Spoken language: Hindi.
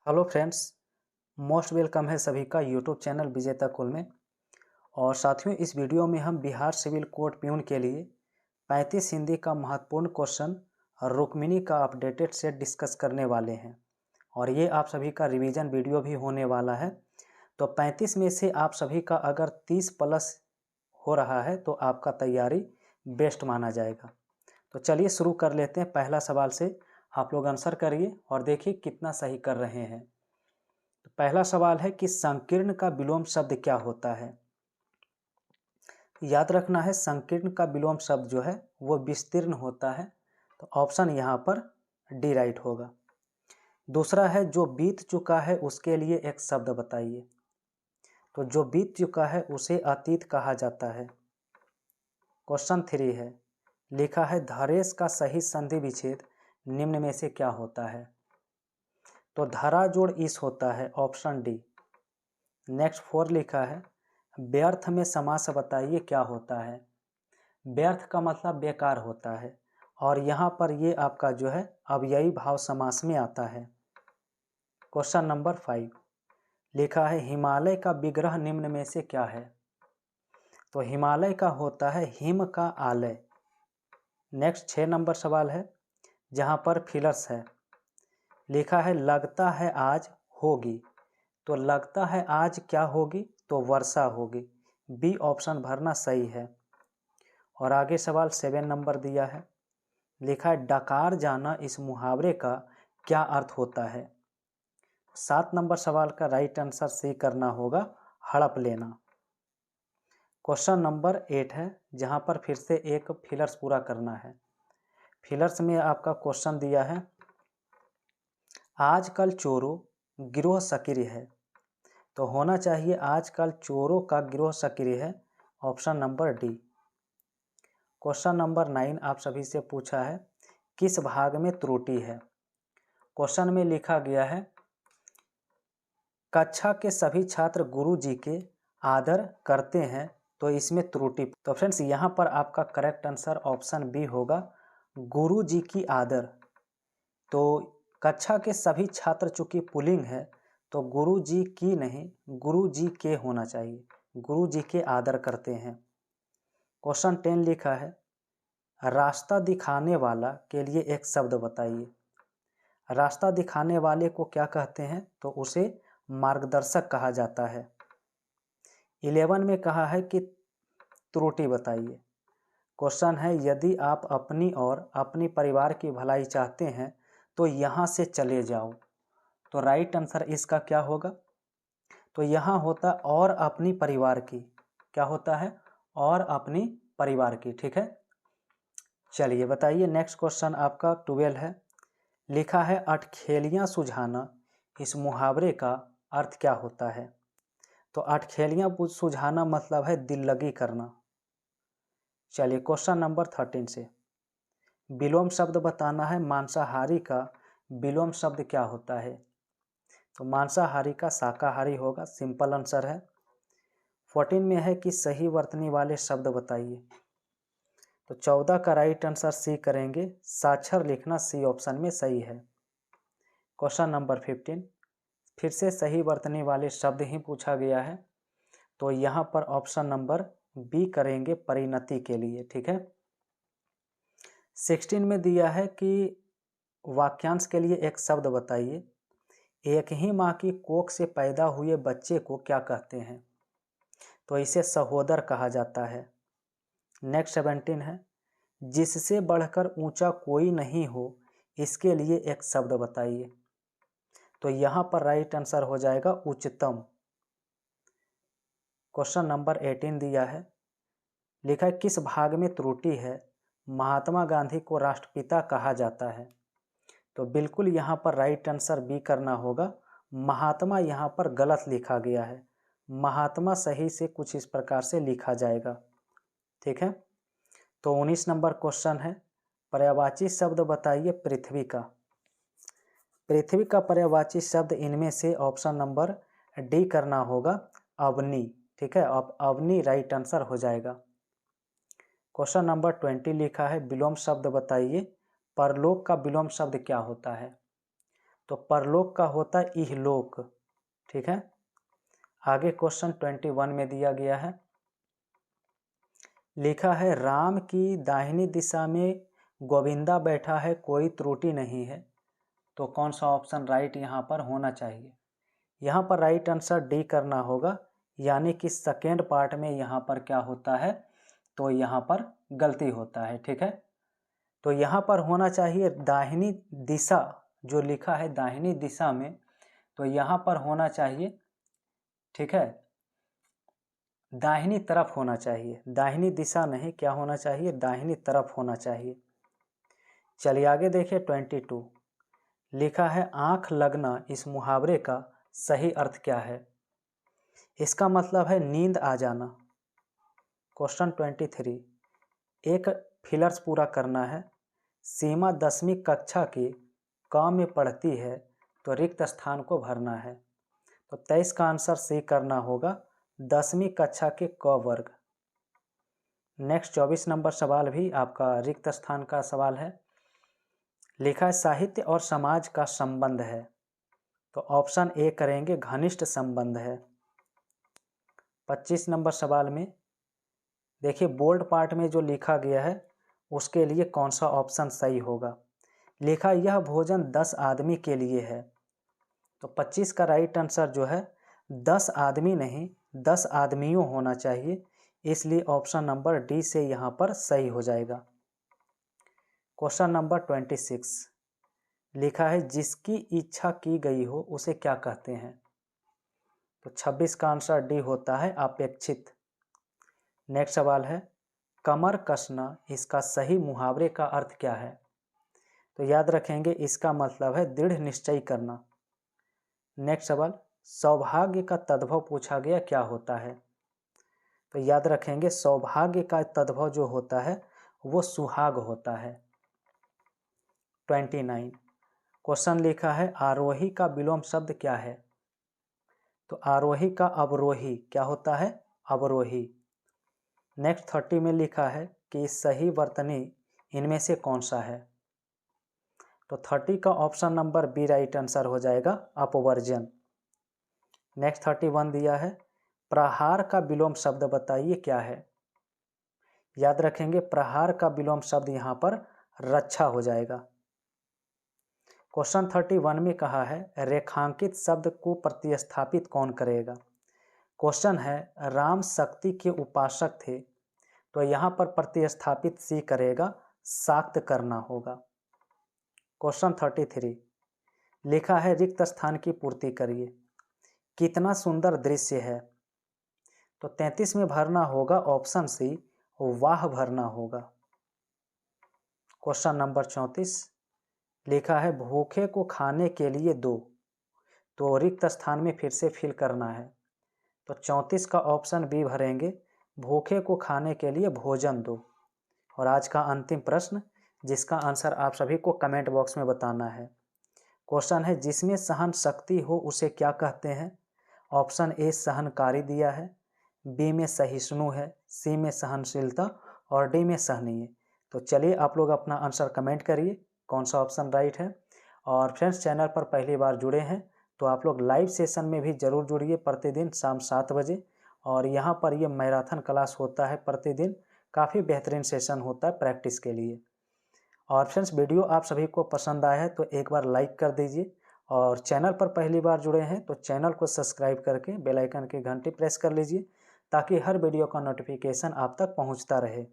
हेलो फ्रेंड्स, मोस्ट वेलकम है सभी का यूट्यूब चैनल विजेता कुल में। और साथियों, इस वीडियो में हम बिहार सिविल कोर्ट प्यून के लिए 35 हिंदी का महत्वपूर्ण क्वेश्चन रुक्मिणी का अपडेटेड सेट डिस्कस करने वाले हैं। और ये आप सभी का रिवीजन वीडियो भी होने वाला है। तो 35 में से आप सभी का अगर 30 प्लस हो रहा है तो आपका तैयारी बेस्ट माना जाएगा। तो चलिए शुरू कर लेते हैं। पहला सवाल से आप लोग आंसर करिए और देखिए कितना सही कर रहे हैं। तो पहला सवाल है कि संकीर्ण का विलोम शब्द क्या होता है। याद रखना है, संकीर्ण का विलोम शब्द जो है वो विस्तीर्ण होता है। तो ऑप्शन यहाँ पर डी राइट होगा। दूसरा है जो बीत चुका है उसके लिए एक शब्द बताइए। तो जो बीत चुका है उसे अतीत कहा जाता है। क्वेश्चन 3 है, लिखा है धरेश का सही संधि विच्छेद निम्न में से क्या होता है। तो धरा जोड़ इस होता है, ऑप्शन डी। नेक्स्ट 4 लिखा है व्यर्थ में समास बताइए क्या होता है। व्यर्थ का मतलब बेकार होता है और यहाँ पर ये आपका जो है अव्ययी भाव समास में आता है। क्वेश्चन नंबर 5 लिखा है हिमालय का विग्रह निम्न में से क्या है। तो हिमालय का होता है हिम का आलय। नेक्स्ट 6 नंबर सवाल है जहाँ पर फिलर्स है। लिखा है लगता है आज होगी। तो लगता है आज क्या होगी, तो वर्षा होगी। बी ऑप्शन भरना सही है। और आगे सवाल 7 नंबर दिया है। लिखा है डकार जाना इस मुहावरे का क्या अर्थ होता है। 7 नंबर सवाल का राइट आंसर सी करना होगा, हड़प लेना। क्वेश्चन नंबर 8 है जहां पर फिर से एक फिलर्स पूरा करना है। फिलर्स में आपका क्वेश्चन दिया है आजकल चोरों गिरोह सक्रिय है। तो होना चाहिए आजकल चोरों का गिरोह सक्रिय है, option number D. Question number 9 आप सभी से पूछा है किस भाग में त्रुटि है। क्वेश्चन में लिखा गया है कक्षा के सभी छात्र गुरु जी के आदर करते हैं, तो इसमें त्रुटि। तो फ्रेंड्स यहाँ पर आपका करेक्ट आंसर ऑप्शन बी होगा, गुरु जी की आदर। तो कक्षा के सभी छात्र चूंकि पुल्लिंग है तो गुरु जी की नहीं, गुरु जी के होना चाहिए। गुरु जी के आदर करते हैं। क्वेश्चन 10 लिखा है रास्ता दिखाने वाला के लिए एक शब्द बताइए। रास्ता दिखाने वाले को क्या कहते हैं, तो उसे मार्गदर्शक कहा जाता है। 11 में कहा है कि त्रुटि बताइए। क्वेश्चन है यदि आप अपनी और अपनी परिवार की भलाई चाहते हैं तो यहाँ से चले जाओ। तो राइट आंसर इसका क्या होगा, तो यहाँ होता और अपनी परिवार की, क्या होता है, और अपनी परिवार की। ठीक है, चलिए बताइए। नेक्स्ट क्वेश्चन आपका 12 है। लिखा है अटखेलियाँ सुझाना इस मुहावरे का अर्थ क्या होता है। तो अटखेलियाँ सुझाना मतलब है दिल लगी करना। चलिए क्वेश्चन नंबर 13 से विलोम शब्द बताना है। मांसाहारी का विलोम शब्द क्या होता है। तो मांसाहारी का शाकाहारी होगा, सिंपल आंसर है। 14 में है कि सही वर्तनी वाले शब्द बताइए। तो 14 का राइट आंसर सी करेंगे, साक्षर लिखना सी ऑप्शन में सही है। क्वेश्चन नंबर 15 फिर से सही वर्तनी वाले शब्द ही पूछा गया है। तो यहाँ पर ऑप्शन नंबर बी करेंगे परिणति के लिए। ठीक है। 16 में दिया है कि वाक्यांश के लिए एक शब्द बताइए। एक ही माँ की कोख से पैदा हुए बच्चे को क्या कहते हैं। तो इसे सहोदर कहा जाता है। नेक्स्ट 17 है जिससे बढ़कर ऊंचा कोई नहीं हो इसके लिए एक शब्द बताइए। तो यहाँ पर राइट आंसर हो जाएगा उच्चतम। क्वेश्चन नंबर 18 दिया है। लिखा है किस भाग में त्रुटि है महात्मा गांधी को राष्ट्रपिता कहा जाता है। तो बिल्कुल यहाँ पर राइट आंसर बी करना होगा। महात्मा यहाँ पर गलत लिखा गया है। महात्मा सही से कुछ इस प्रकार से लिखा जाएगा। ठीक है। तो 19 नंबर क्वेश्चन है पर्यायवाची शब्द बताइए पृथ्वी का। पृथ्वी का पर्यायवाची शब्द इनमें से ऑप्शन नंबर डी करना होगा, अवनी। ठीक है, अब अवनी राइट आंसर हो जाएगा। क्वेश्चन नंबर 20 लिखा है विलोम शब्द बताइए परलोक का विलोम शब्द क्या होता है। तो परलोक का होता है इहलोक। ठीक है, आगे क्वेश्चन 21 में दिया गया है, लिखा है राम की दाहिनी दिशा में गोविंदा बैठा है, कोई त्रुटि नहीं है। तो कौन सा ऑप्शन राइट यहाँ पर होना चाहिए? यहाँ पर राइट आंसर डी करना होगा, यानी कि सेकेंड पार्ट में यहाँ पर क्या होता है, तो यहाँ पर गलती होता है। ठीक है, तो यहाँ पर होना चाहिए दाहिनी दिशा, जो लिखा है दाहिनी दिशा में, तो यहाँ पर होना चाहिए, ठीक है, दाहिनी तरफ होना चाहिए, दाहिनी दिशा नहीं, क्या होना चाहिए, दाहिनी तरफ होना चाहिए। चलिए आगे देखिए 22, लिखा है आंख लगना, इस मुहावरे का सही अर्थ क्या है? इसका मतलब है नींद आ जाना। क्वेश्चन 23, एक फिलर्स पूरा करना है, सीमा 10वीं कक्षा की क में पढ़ती है, तो रिक्त स्थान को भरना है। तो 23 का आंसर सी करना होगा, 10वीं कक्षा के क वर्ग। नेक्स्ट 24 नंबर सवाल भी आपका रिक्त स्थान का सवाल है, लिखा है साहित्य और समाज का संबंध है, तो ऑप्शन ए करेंगे घनिष्ठ संबंध है। 25 नंबर सवाल में देखिए बोल्ड पार्ट में जो लिखा गया है उसके लिए कौन सा ऑप्शन सही होगा। लिखा यह भोजन 10 आदमी के लिए है, तो 25 का राइट आंसर जो है 10 आदमी नहीं 10 आदमियों होना चाहिए, इसलिए ऑप्शन नंबर डी से यहाँ पर सही हो जाएगा। क्वेश्चन नंबर 26, लिखा है जिसकी इच्छा की गई हो उसे क्या कहते हैं? तो 26 का आंसर डी होता है अपेक्षित। नेक्स्ट सवाल है कमर कसना, इसका सही मुहावरे का अर्थ क्या है? तो याद रखेंगे इसका मतलब है दृढ़ निश्चय करना। नेक्स्ट सवाल सौभाग्य का तद्भव पूछा गया, क्या होता है? तो याद रखेंगे सौभाग्य का तद्भव जो होता है वो सुहाग होता है। 29 क्वेश्चन लिखा है आरोही का विलोम शब्द क्या है? तो आरोही का अवरोही, क्या होता है? अवरोही। नेक्स्ट 30 में लिखा है कि सही वर्तनी इनमें से कौन सा है? तो 30 का option number B right answer हो जाएगा, अपवर्जन। नेक्स्ट 31 दिया है प्रहार का विलोम शब्द बताइए क्या है? याद रखेंगे प्रहार का विलोम शब्द यहाँ पर रक्षा हो जाएगा। क्वेश्चन 31 में कहा है रेखांकित शब्द को प्रतिस्थापित कौन करेगा? क्वेश्चन है राम शक्ति के उपासक थे, तो यहाँ पर प्रतिस्थापित सी करेगा, शाक्त करना होगा। क्वेश्चन 33 लिखा है रिक्त स्थान की पूर्ति करिए, कितना सुंदर दृश्य है? तो 33 में भरना होगा ऑप्शन सी, वाह भरना होगा। क्वेश्चन नंबर 34 लिखा है भूखे को खाने के लिए दो, तो रिक्त स्थान में फिर से फिल करना है, तो 34 का ऑप्शन बी भरेंगे, भूखे को खाने के लिए भोजन दो। और आज का अंतिम प्रश्न जिसका आंसर आप सभी को कमेंट बॉक्स में बताना है। क्वेश्चन है जिसमें सहन शक्ति हो उसे क्या कहते हैं? ऑप्शन ए सहनकारी दिया है, बी में सहिष्णु है, सी में सहनशीलता और डी में सहनीय। तो चलिए आप लोग अपना आंसर कमेंट करिए कौन सा ऑप्शन राइट है। और फ्रेंड्स चैनल पर पहली बार जुड़े हैं तो आप लोग लाइव सेशन में भी ज़रूर जुड़िए, प्रतिदिन शाम 7 बजे। और यहाँ पर ये मैराथन क्लास होता है प्रतिदिन, काफ़ी बेहतरीन सेशन होता है प्रैक्टिस के लिए। और फ्रेंड्स वीडियो आप सभी को पसंद आया है तो एक बार लाइक कर दीजिए, और चैनल पर पहली बार जुड़े हैं तो चैनल को सब्सक्राइब करके बेल आइकन की घंटी प्रेस कर लीजिए ताकि हर वीडियो का नोटिफिकेशन आप तक पहुंचता रहे।